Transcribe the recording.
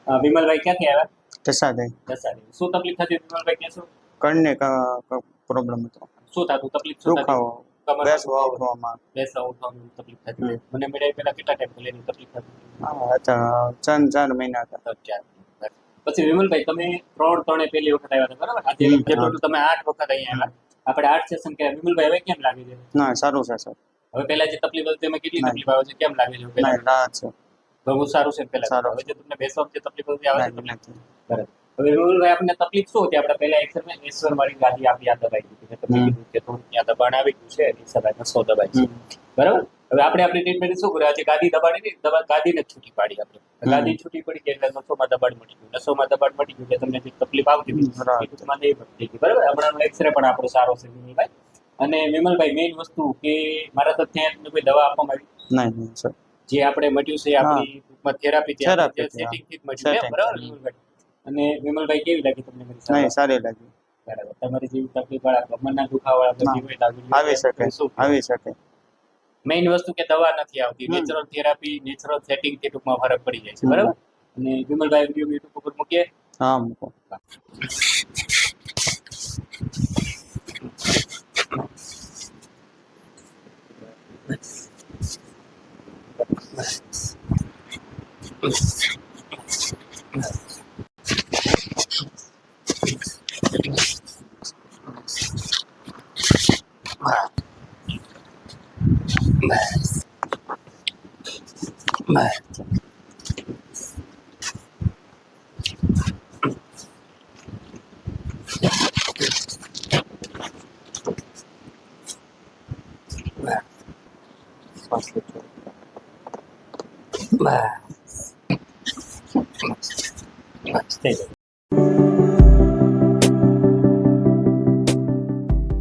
વિમલભાઈ ક્યાંથી આવ્યા? દસાદે દસાડી. શું તકલીફ થતી વિમલભાઈ કહેશો? કણને પ્રોબ્લેમ હતો. શું થતું? તકલીફ શું થતી? દુખાવો, કમરમાં બેસવા ઉઠવામાં. બેસવા ઉઠવામાં તકલીફ થતી. મને મળ્યા પહેલા કેટલા ટાઈમ પહેલાની તકલીફ થતી? હા, 4 મહિના હતા. 4. પછી વિમલભાઈ તમે 3 પહેલી વખત આવ્યા હતા, બરાબર? આજે ટોટલ તમે 8 વખત અહીંયા આવ્યા. આપણે 8 સેશન કર્યા. વિમલભાઈ હવે કેમ લાગે છે? ના, સારું છે સર. હવે પહેલા જે તકલીફ હતી એમાં કેટલી તકલીફ આવે છે? કેમ લાગે છે ના, પહેલા? રાહત છે. બહુ સારું છે પહેલા. સારું હવે જે તમને બેસવામાં જે તકલીફ હતી આવે છે? નથી. બરાબર. હવે વિમલભાઈ આપણને તકલીફ શું હતી? આપણે પહેલા એક્સર વાળી ગાદી આપી આ દબાઈ દીધી. તમે કીધું કે થોડું ત્યાં દબાણ આવી ગયું છે એની સલાહ નસો દબાઈ છે, બરાબર? હવે આપણે આપણી ટ્રીટમેન્ટ શું કર્યું? આજે ગાદી દબાડી નહીં, ગાદીને છૂટી પાડી આપણે. ગાદી છૂટી પડી ગઈ એટલે નસોમાં દબાણ મટી ગયું. નસોમાં દબાણ મટી ગયું એટલે તમને જે તકલીફ આવતી હતી એ ટૂંકમાં નહીં મટી ગઈ, બરાબર? હમણાંનો એક્સરે પણ આપણો સારો છે વિમલભાઈ. અને વિમલભાઈ મેઇન વસ્તુ કે મારા તો ત્યાં તમને કોઈ દવા આપવામાં આવી નહીં સર. જે આપણે મટ્યું છે આપણી ટૂંકમાં થેરાપી સેટિંગથી જ મટ્યું છે, બરાબર વિમલભાઈ? અને વિમલભાઈ કેવી લાગી તમને મારી સારવાર? નહીં, સારી લાગી. બરાબર. તમારી જેવી તકલીફ વાળા કમરના દુખાવાળા દર્દી હોય તો આવી શકે, આવી શકે. મેઇન વસ્તુ કે દવા નથી આવતી, નેચરલ થેરાપી, નેચરલ સેટિંગ થી ટૂંકમાં ફરક પડી જાય છે, બરાબર? અને વિમલભાઈ વિડીયો યુટ્યુબ ઉપર મૂકીએ. હા, મૂકો. બસ થઈ ગયું.